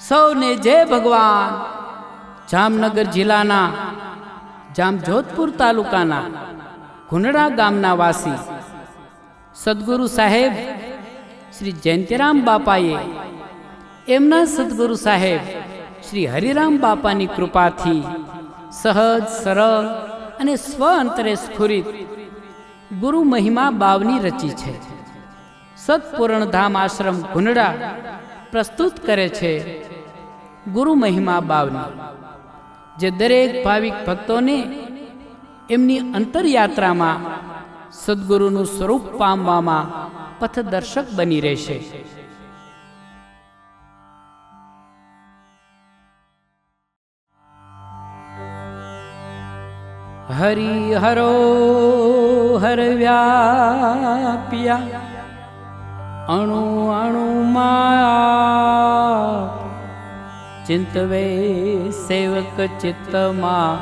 સૌને જય ભગવાન. જામનગર જિલ્લાના જામજોધપુર તાલુકાના ઘુંડડા ગામના વાસી સદગુરુ સાહેબ શ્રી જયંતિરામ બાપાએ એમના સદગુરુ સાહેબ શ્રી હરિરામ બાપાની કૃપાથી સહજ સરળ અને સ્વ અંતરે સ્ફુરિત ગુરુ મહિમા બાવની રચી છે. સતપૂર્ણ ધામ આશ્રમ ઘુંડડા પ્રસ્તુત કરે છે ગુરુ મહિમા બાવની, જે દરેક ભાવિક ભક્તોને એમની અંતરયાત્રામાં સદગુરુનું સ્વરૂપ પામવામાં પથદર્શક બની રહેશે. હરિ હરો હર વ્યાપ્યા અણુ અણુમાં ચિંતવે સેવક ચિત્તમાં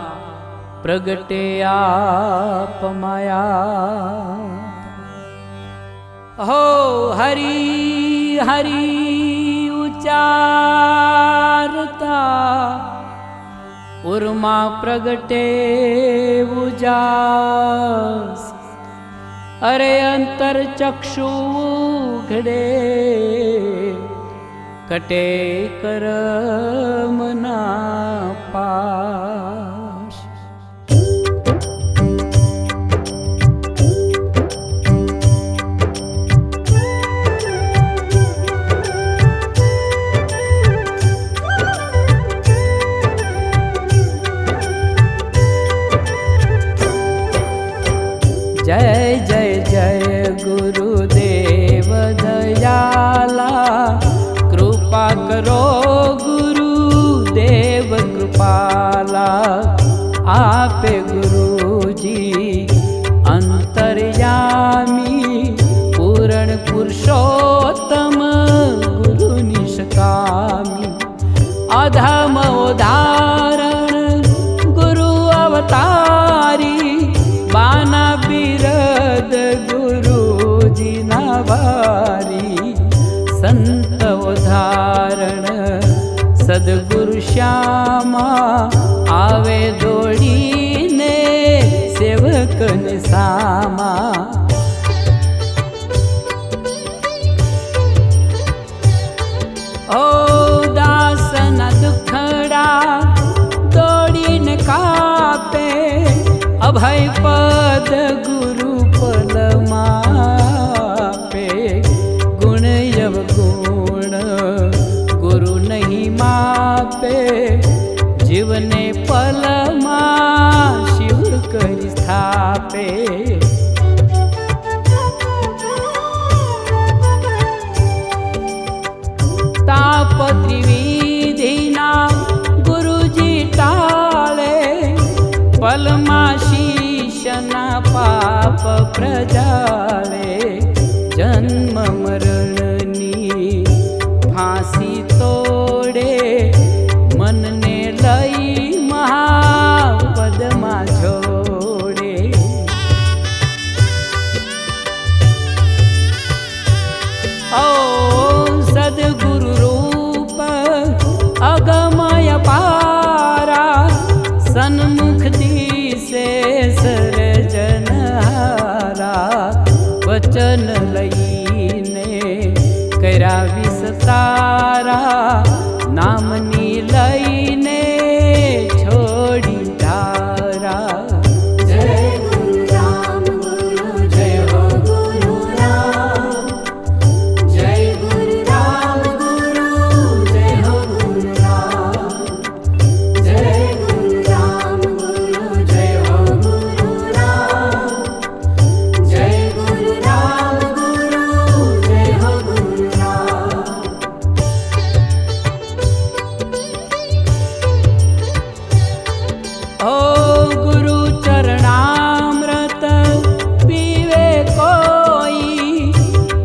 પ્રગટે આપ માયા. હો હરિ હરિ ઉચ્ચારતા ઉર્મા પ્રગટે ઉજાસ. અરે અંતર ચક્ષુ ઘડે કટે કરમના પાશ. જય જય જય ગુરુદેવ દયાલા, કૃપા કરો ગુરુદેવ કૃપાલા. આપે ગુરુજી અંતર્યામી પૂરણ પુરુષોત્તમ ગુરુ નિષ્કામી. અધમ ઉદાહરણ ગુરુ અવતારી, બાના બિરદ ગુરુજી ના વારી. સંત ઉદાહરણ સદગુરુ શ્યામા, આવે દોડીને સેવકને સામા. ઓ દાસના દુખડા દોડીને કાપે, અભય પદ ગુરુ પદમાપે. ગુણ અવગુણ ગુરુ નહીં માપે, જીવને પલમાં શિવ કરી સ્થાપે. તાપ ત્રિવિધિના ગુરુજી ટાળે, પલમાં શીશના પાપ પ્રજાળે. જન્મ મરણની ફાંસી તોડે, મનને લઈ મહાપદમાં જોડે. ઓ સદગુરુ રૂપ અગમય પારા, સન્મુખ દિશે સર્જનહારા. વચન લઈને કર્યા વિસ્તારા, નામની લઈને છોડી ધારા. જય ગુરુ રામ ગુરુ જય હો ગુરુ રામ. જય ગુરુ રામ ગુરુ જય હો ગુરુ રામ. જય ગુરુ રામ ગુરુ જય હો ગુરુ રામ. જય ગુરુ રામ ગુરુ જય હો ગુરુ રામ. ઓ ગુરુ ચરણામૃત પીવે કોઈ,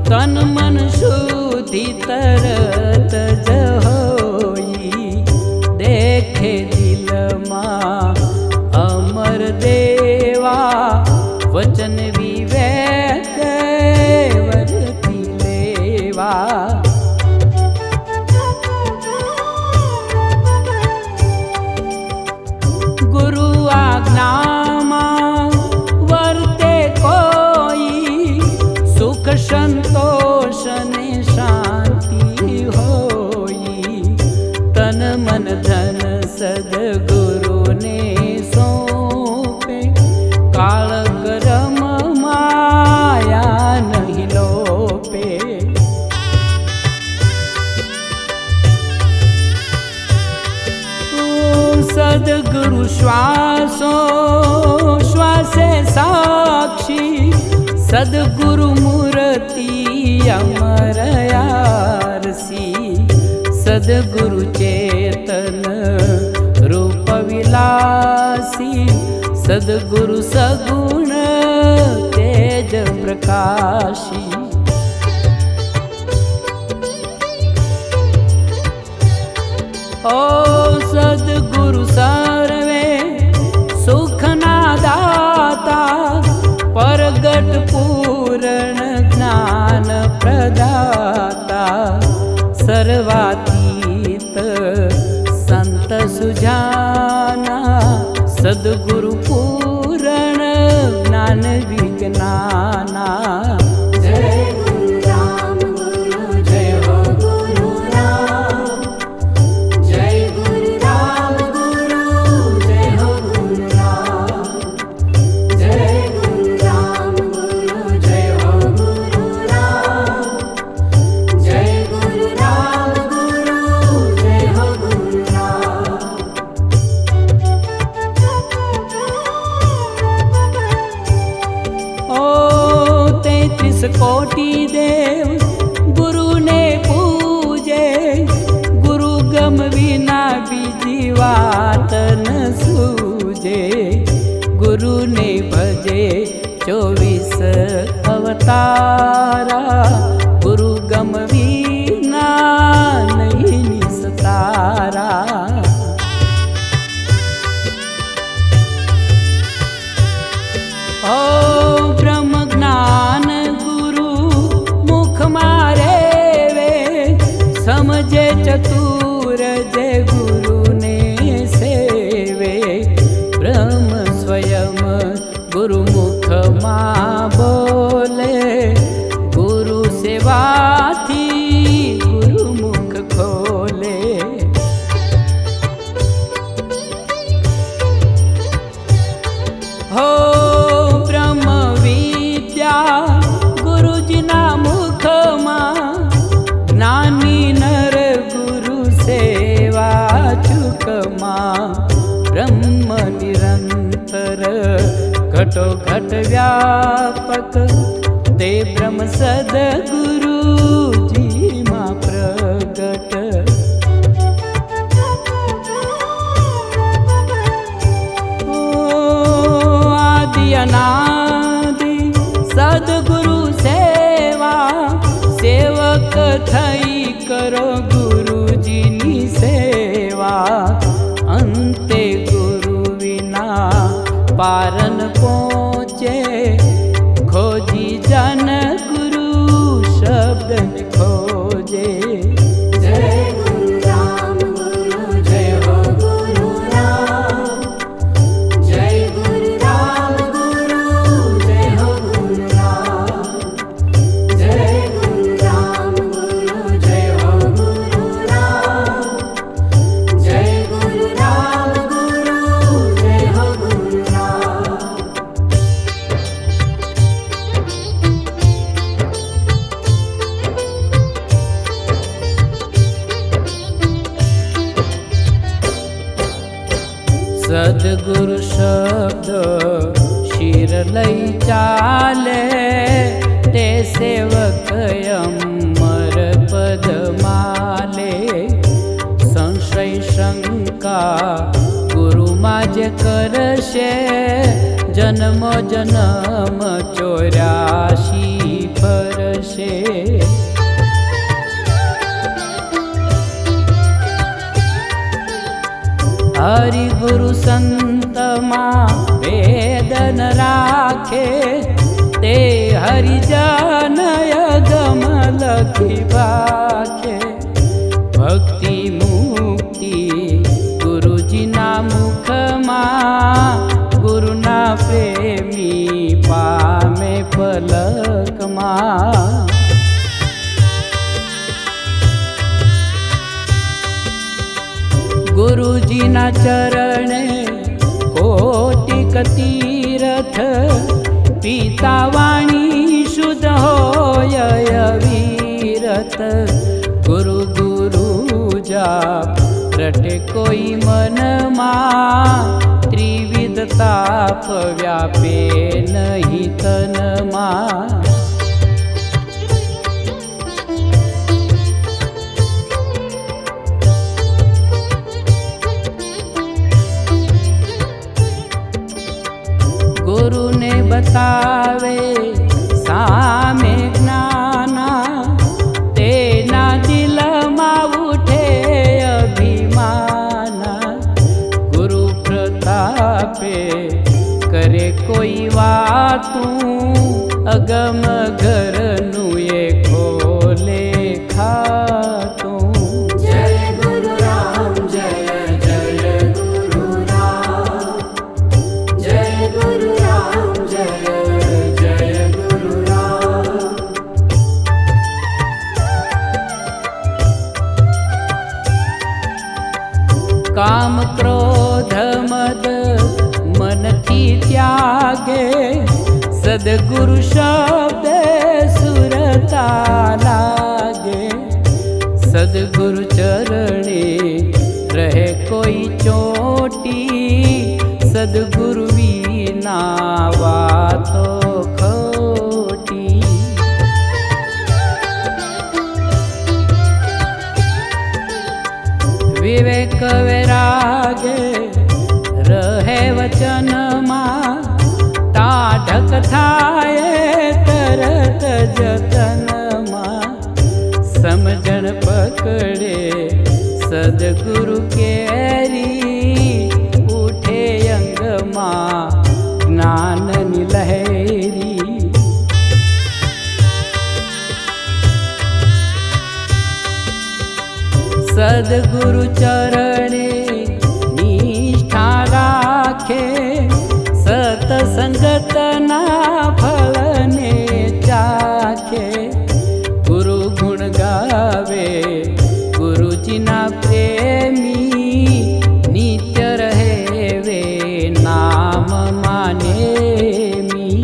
તન મન શુદ્ધિ તરત જ હોઈ. દેખે દિલમાં અમર દેવા, વચન વિવેક વર્તી લેવા. श्वासो श्वासे साक्षी सद्गुरु मूर्ति अमर आरसी सद्गुरु चेतन रूप विलासी सद्गुरु सगुण तेज प्रकाशी ओ सद्गुरु सर्वे सुखना दाता परगट पूर्ण ज्ञान प्रदाता सर्वातीत संत सुजाना सद्गुरु पूर्ण ज्ञान विज्ञाना जय गुरु राम गुरु जय हो गुरु राम जय गुरु राम गुरु जय हो गुरु राम जय गुरु राम गुरु जय हो गुरु राम जय गुरु राम गुरु जय हो गुरु राम ओ 33 कोटि देव गुरु ने पूजे गुरु गम विना बीजी वात न सूजे गुरु ने भजे 24 अवतारा गुरु गम विना नहीं निस्तारा ओ ब्रह्म ज्ञान गुरु मुख मारे वे समझे चतुर जय गुरु ने सेवे ब्रह्म स्वयं गुरु मुख मा बोले गुरु सेवा थी गुरु मुख खोले हो ब्रह्म विद्या गुरुजीना मुखमा ज्ञानी नर गुरु सेवा चुकमा ब्रह्म निरंतर घटो घट व्यापक ते ब्रह्म सद्गुरु जी मा प्रगट अनादि सद्गुरु सेवा सेवक थई करो गुरुजीनी सेवा अंते गुरु विना पारन पहुँचे खोजी जन गुरु शब्द खोजे जय गुरु राम गुरु जय हो गुरु राम जय गुरु राम गुरु जय हो गुरु राम जय गुरु राम गुरु जय हो गुरु राम जय गुरु राम गुरु जय हो गुरु राम सद्गुरु शब्द शिर लई चाले ते सेवक अमर पद माले संशय शंका गुरु माझे करशे जन्मो जन्म 84 फरशे हरि गुरु संत मा वेदन राखे ते हरिजन यगम लखी बाखे भक्ति मुक्ति गुरुजीना मुख मा गुरुना प्रेमी पामे पलक मा गुरुजीना चरणे कोटिक तीरथ पीता वाणी शुद्ध होय वीरत गुरु गुरु जाप रटे कोई मन मा ત્રિવિધ તાપ વ્યાપે નહીં તનમાં. ગુરુને બતાવે સામે જ્ઞાના, તેના દિલમાં ઉઠે અભિમાના. ગુરુ પ્રતાપે કરે કોઈ વાતું, અગમ ઘરનું એ ખોલે ખાતું. જય ગુરુ રામ જય જય ગુરુ રામ, જય ગુરુ રામ જય જય ગુરુ રામ. કામ ક્રોધ મદ મનથી ત્યાગે, સદગુરુ શબ્દ સુરતા લાગે. સદગુરુ ચરણે રહે કોઈ ચોટી, સદગુરુ વિના વાતો ખોટી. વિવેક વૈરાગે રહે વચનમાં, ટાઢક થાય તરત જતનમાં. સમજણ પકડે સદગુરુ કેરી, ઉઠે અંગમાં જ્ઞાનની લહેરી. સદગુરુ ચરણે નિષ્ઠા રાખે, સતસંગતના ફળને ચાખે. ગુરુ ગુણ ગાવે ગુરુજીના પ્રેમી, નિત્ય રહે વે નામ માનેમી.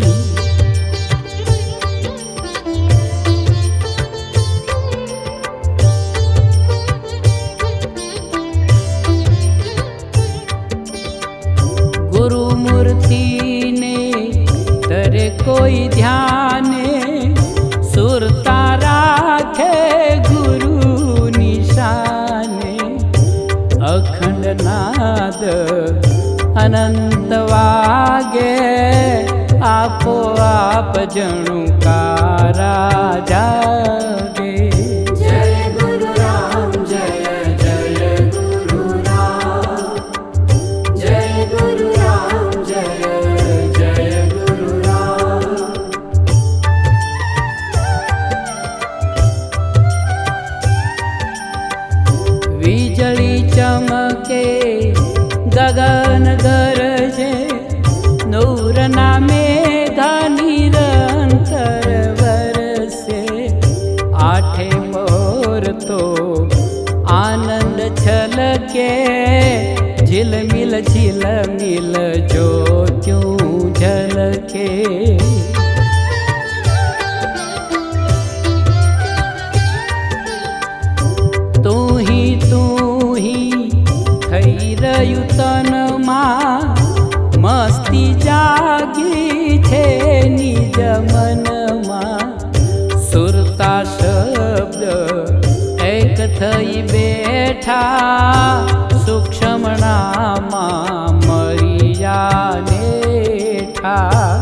ગુરુ મૂર્તિને તરે કોઈ ધ્યાને, સુરતા રાખે ગુરુ નિશાને. અખંડ નાદ અનંત વાગે, આપો આપ જણું કારા જાગે. જય ગુરુ રામ જય જય ગુરુ રામ, જય ગુરુ રામ જય જય ગુરુ રામ. વીજળી ચમકે ગગન ગરજે, નૂરના મેઘા નિરંતર વરસે. આઠે મોર તો આનંદ છલકે, ઝિલમિલ ઝિલમિલ જ્યોત્યું ઝલકે. તું હી થઈ રહ્યું તનમાં, મસ્તી જાગી છે નિજ મનમાં. સુરતા શબ્દ એક થઈ બેઠા, સૂક્ષ્મણામાં મરિયા નેઠા.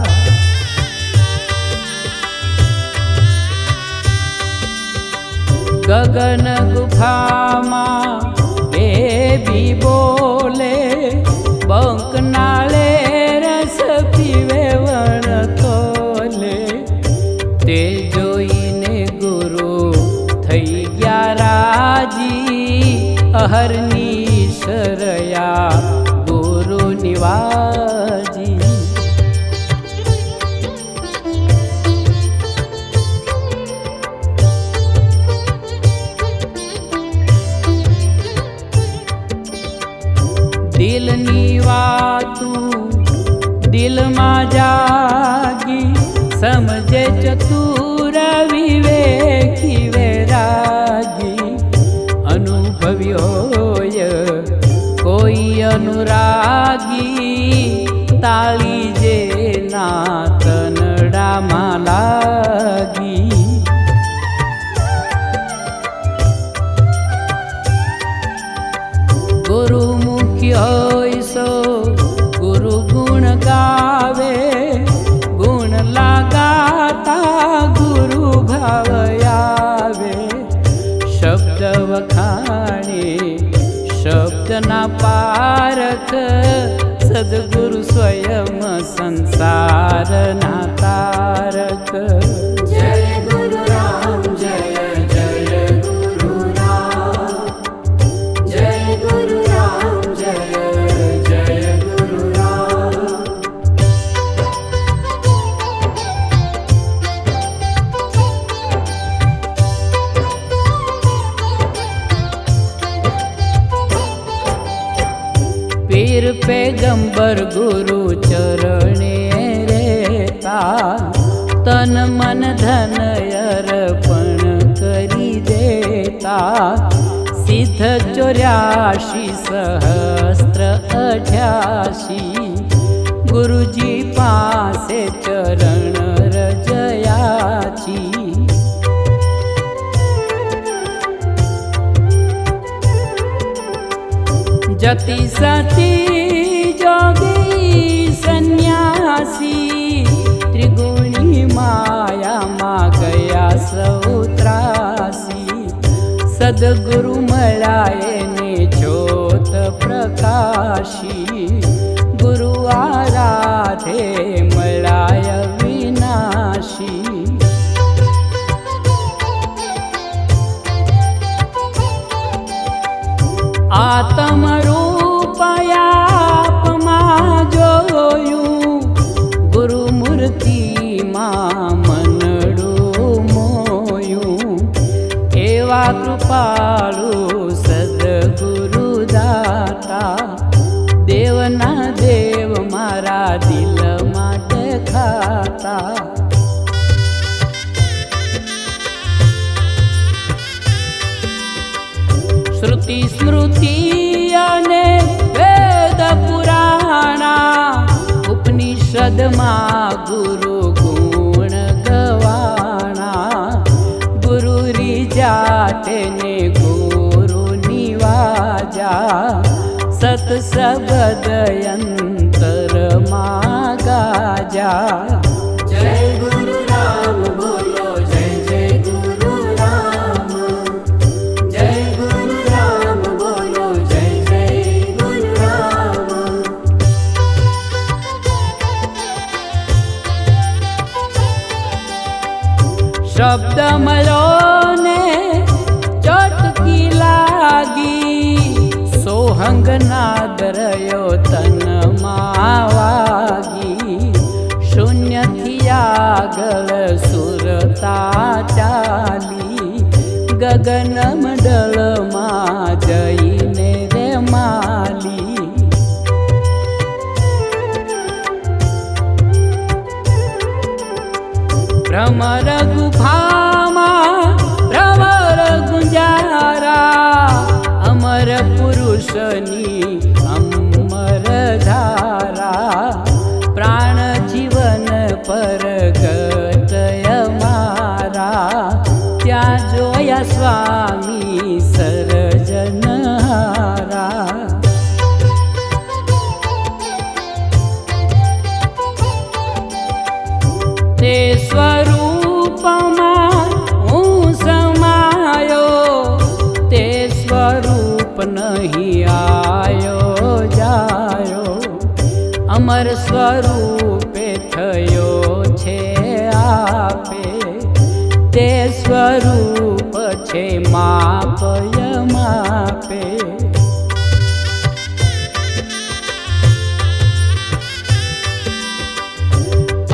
ગગન ગુફામાં બેબી બોલે, બંક નાળે રસ પીવે વણ તોલે. તે જોઈને ગુરુ થઈ ગયા રાજી, અહરની શરયા ગુરુ નિવાજી. દિલની વાતું દિલમાં જાગી, સમજે ચતુર વિવેકી વૈરાગી. અનુભવ્યો કોઈ અનુરાગી તાળી જે ના તનડામાં લાગી. ગુરુ મુખ્ય હોય સો ગુરુ ગુણ ગાવે, ગુણ લાગાતા ગુરુ ભાવ આવે. શબ્દ વખાણે શબ્દના પારખ, સદગુરુ સ્વયં સંસારના તારક. જય ગુરુ રામ જય જય ગુરુ રામ, જય ગુરુ રામ જય જય ગુરુ રામ. પીર પેગંબર ગુરુ ચરણે રહેતા, તન મન ધન અર્પણ કરી દેતા. સિદ્ધ 84 સહસ્ત્ર 88 ગુરુજી પાસે ચરણ રજયાછી. જતી સતી જોગી સંન્યાસી, ત્રિગુણી માયામાં ગયા સૌ ત્રાસી. સદગુરુ મળ્યા એને જ્યોત પ્રકાશી, ગુરુ આરાધે મળ્યા વિનાશી. આત્મ રૂપયાપમાં જોયું, ગુરુ મૂર્તિમાં મનડું મોયું. એવા કૃપાળુ સદગુરુ દાતા, દેવના દેવ મારા દિલ માટે ખાતા. શ્રુતિ સ્મૃતિ અને વેદ પુરાણા, ઉપનિષદમાં ગુરુ ગુણ ગવાણા. ગુરુ રીજા તેને ગુરુ નિવાજા, સત શબ્દ અંતરમાં ગાજા. જય ગુરુ રામ બોલો જય જય ગુરુ રામ, જય ગુરુ રામ બોલો જય જય ગુરુ રામ. શબ્દ મળ્યો ને ચોટકી લાગી, સોહંગ નાદ રહ્યો તનમાં વાગી. શૂન્યથી આગળ સુરતા ચાલી, ગગન મંડળમાં જઈને રે માલી. ભ્રમર ગુફામાં ભ્રમર ગુંજારા, અમર પુરુષની અમર ધારા. પ્રાણ જીવન પરગટ અમારા, ત્યાં જોયા સ્વામી સર્જનહારા. તે સ્વરૂપમાં હું સમાયો, તે સ્વરૂપ નહીં આયો જાયો. અમર સ્વરૂપે થયો છે આપે, તે સ્વરૂપ છે માપય માપે.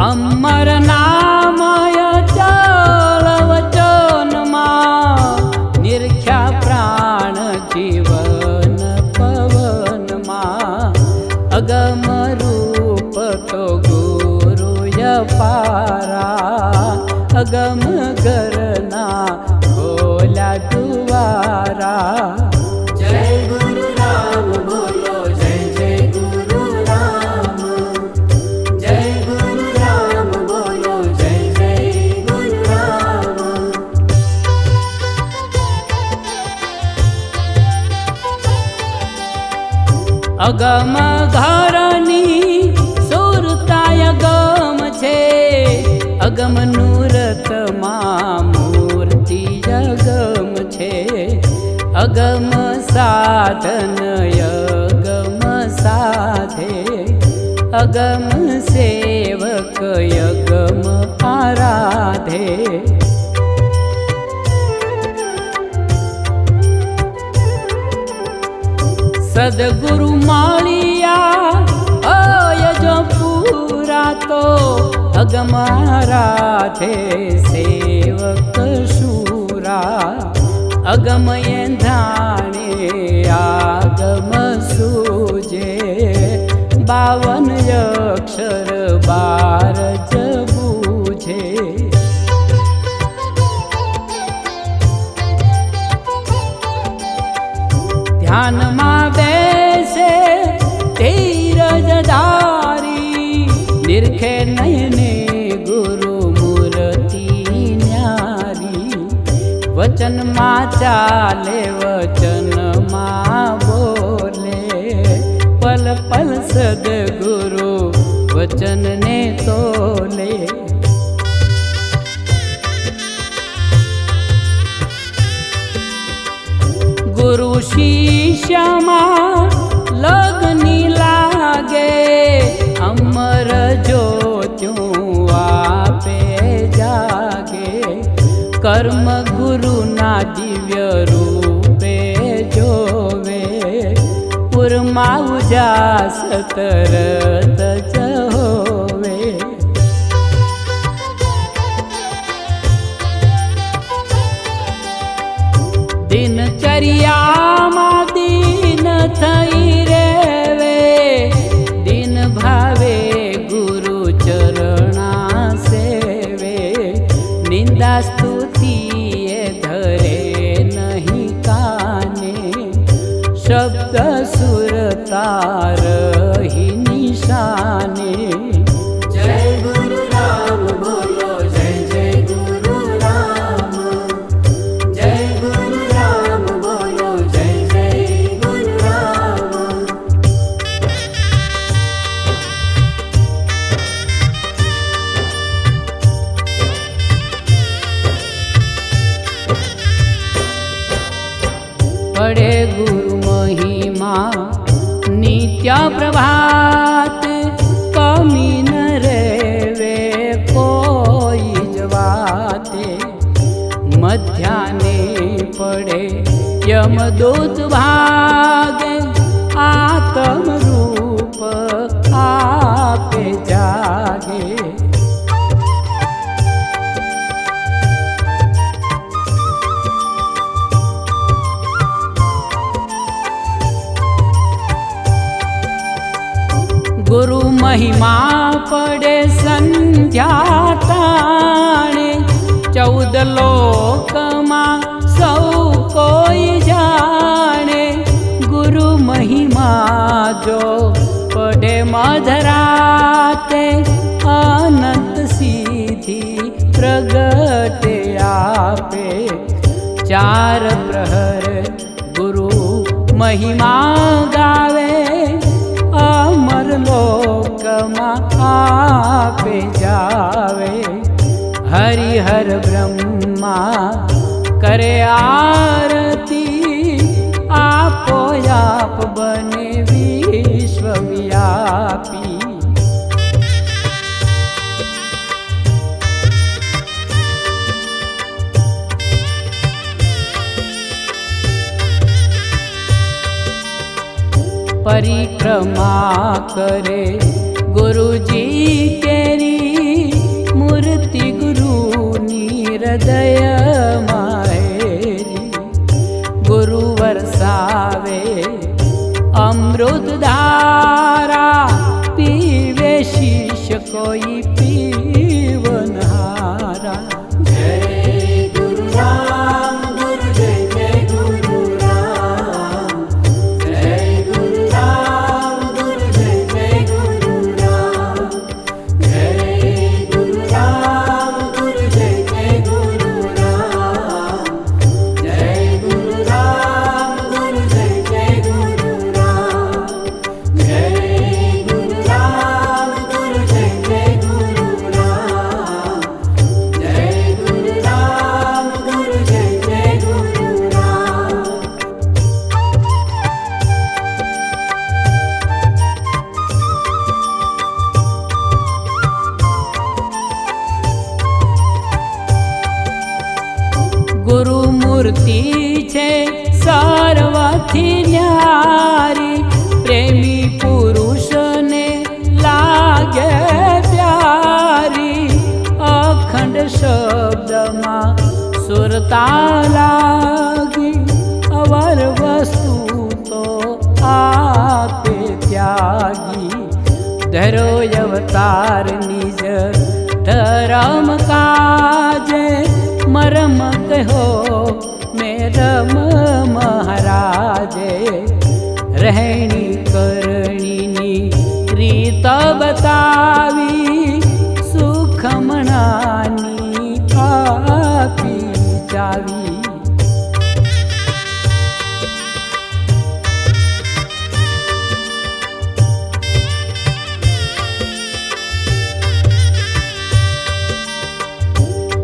અમર નામય ચાલ વચનમાં, નિરખ્યા પ્રાણ જીવન પવનમાં. અગમ રૂપ તો ગુરુય પારા, અગમ ઘરના ખોલ્યા દ્વારા. જય ગુરુ રામ બોલો અગમ ઘરની સુરતાય અગમ છે, અગમ નુરતમાં મૂર્તિ અગમ છે, અગમ સાધન અગમ સાધે, અગમ સેવક અગમ આરાધે. સદગુરુ માળિયા અયજો પૂરા તો અગમ આરાધે સેવક શૂરા, અગમ એંધાણે આગમ સૂજે, 52 અક્ષર 12 જ બૂઝે. ધ્યાનમાં બેસે ધીરજ ધારી, નિરખે નયને ગુરુ મૂર્તિ ન્યારી, વચનમાં ચાલે વચનમાં બોલે, પલ પલ સદગુરુ વચનને તોલે. ગુરુ શિષ્યમાં લગની લાગે, અમર જ્યોત્યું આપે જાગે, કર્મ ગુરુના દિવ્ય રૂપે જોવે, પૂરમાં ઉજાસ તરત જ હોવે. દિનચર્યામાં દીન થઈ રેવે, દિન ભાવે ગુરુ ચરણા સેવે, નિંદા સ્તુતિ એ ધરે નહીં કાને, શબ્દ સુરતા રહી નિશાને. જય ગુરુ રામ બોલો, જય જય ગુરુ રામ, જય ગુરુ રામ બોલો, જય જય ગુરુ રામ. પડે ગુરુ મહિમા નિત્ય પ્રભાત, કમી ન રેવે કોઈ જ વાતે, મધ્યાને પડે યમદૂત ભાગે, આત્મ રૂપ આપે જાગે. ગુરુ મહિમા પડે સંધ્યા ટાણે, 14 લોકમાં સૌ કોઈ જાણે, ગુરુ મહિમા જો પડે મધરાતે, અનંત સિદ્ધિ પ્રગટે આપે. 4 પ્રહર ગુરુ મહિમા ગાવે, અમર લોકમાં આપે જાવે. હરિહર બ્રહ્મા કરે આરતી, આપો આપ બને વિશ્વવ્યાપી. પરિક્રમા કરે ગુરુજી તેરી, મૂર્તિ ગુરુની હૃદયમાં હેરી. ગુરુ વરસાવે અમૃત ધારા, પીવે શિષ્ય કોઈ પીવનહારા. જય ગુરુ રામ ગુરુ, જય જય ગુરુ રામ, જય ગુરુ રામ ગુરુ, જય જય ગુરુ રામ, જય ગુરુ રામ ગુરુ, જય જય ગુરુ રામ, જય ગુરુ રામ ગુરુ, જય જય ગુરુ રામ. સૌથી ન્યારી પ્રેમી પુરુષને લાગે પ્યારી અખંડ શબ્દમાં સુરતા લાગી અવર વસ્તુ તો આપે ત્યાગી ધરો અવતાર નિજ ધરમ કાજે મરમ કહો મેરમ મહારાજે રહેણી કરણીની રીત બતાવી સુખમણાની આપી ચાવી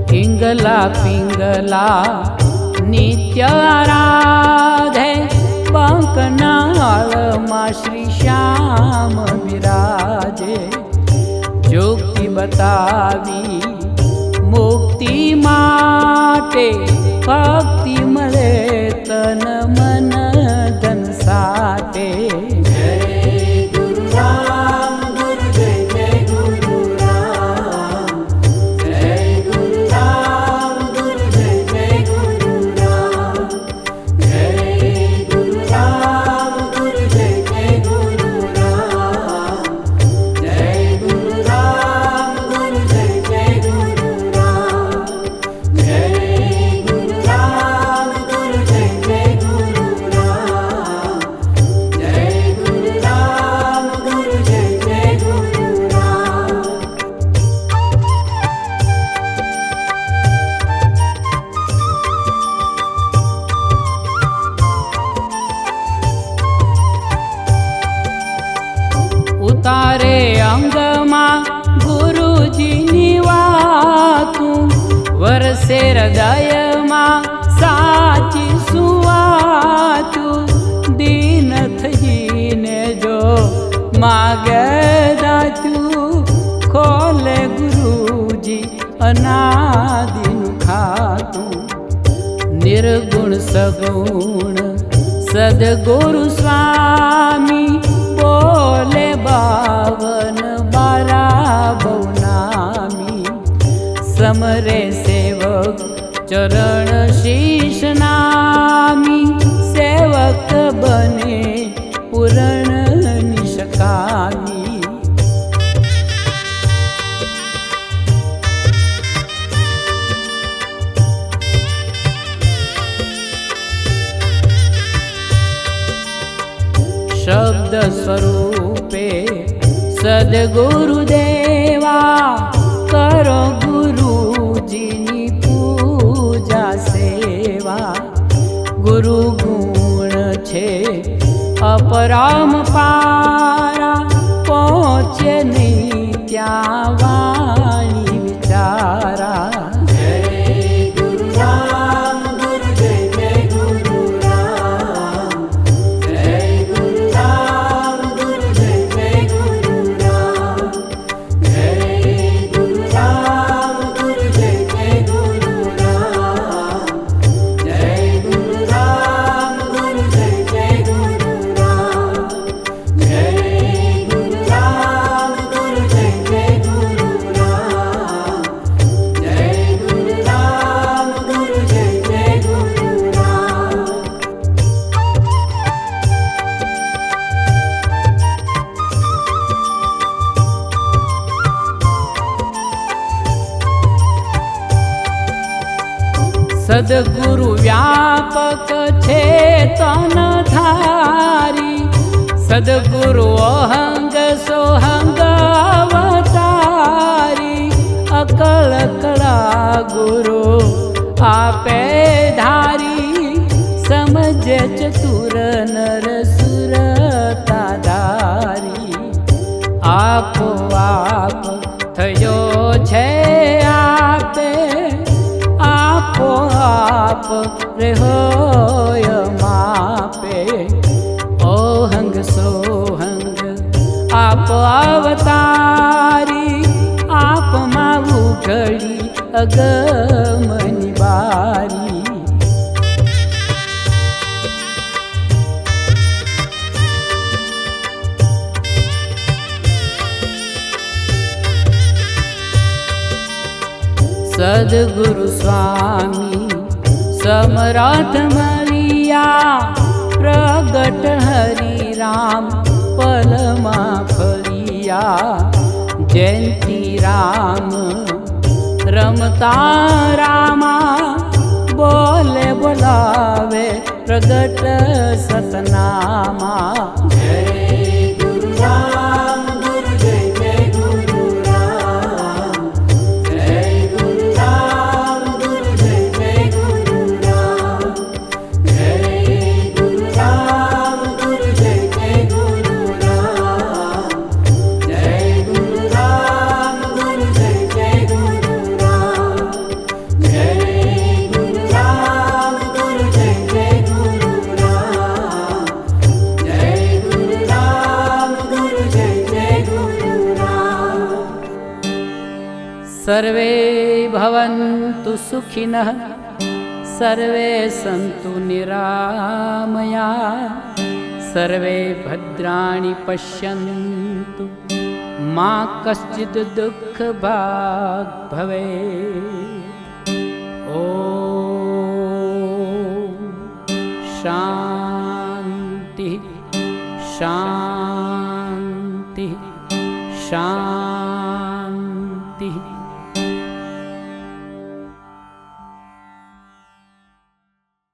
પિંગલા પિંગલા નિત્ય આરાધે બંકનાળમાં શ્રી શ્યામ બિરાજે જોગતી બતાવી મુક્તિ માટે ભક્તિ મળે તન મન ધન સાથે તારે અંગમાં ગુરુજીની વાતું વરસે હૃદયમાં સાચી સુવાતું દીન થઈને જો માગે દાચું ખોલે ગુરુજી અનાદિનું ખાતું નિર્ગુણ સગુણ સદગુરુ સ્વામી બોલે બાવન બારા બહુનામી સમરે સેવક ચરણ શીશ નામી સેવક બને પૂરણ નિષ્કામી શબ્દ સ્વરૂપે સદગુરુદેવા કરો ગુરુજીની પૂજા સેવા ગુરુ ગુણ છે અપરામ પારા પહોંચે નહીં ત્યાં વાણી વિચારા સદગુરુ વ્યાપક છે તન ધારી સદગુરુ અહંગ સોહંગ અવતારી અકળ કળા ગુરુ આપે ધારી સમજે ચતુર નર સુરતા ધારી આપો આપ થયો છે આપે આપો આપ રેહોય માપે ઓહંગ સોહંગ આપ અવતારી આપ માં ઉઘડી અગમની બારી સદગુરુ સ્વામી સમરથ મળ્યા, પ્રગટ હરિ રામ પલમાં ફર્યા. જયંતી રામ રમતા રામા, બોલે બોલાવે પ્રગટ સતનામા. જય ગુરુ રામ ગુરુ જય જય ગુરુ રામ. જય ગુરુ રામ ગુરુ જય જય ગુરુ રામ. જય ગુરુ રામ ગુરુ જય જય ગુરુ રામ. જય ગુરુ રામ ગુરુ જય જય ગુરુ રામ. જય ગુરુ રામ ગુરુ જય જય ગુરુ રામ. જય ગુરુ રામ ગુરુ જય જય ગુરુ રામ. સર્વે ભવન્તુ સુખિનઃ, સર્વે સંતુ નિરામયા, સર્વે ભદ્રાણિ પશ્યન્તુ, મા કશ્ચિદ દુઃખ ભાગ ભવેत्. ઓમ શાંતિ શાંતિ શાંતિ.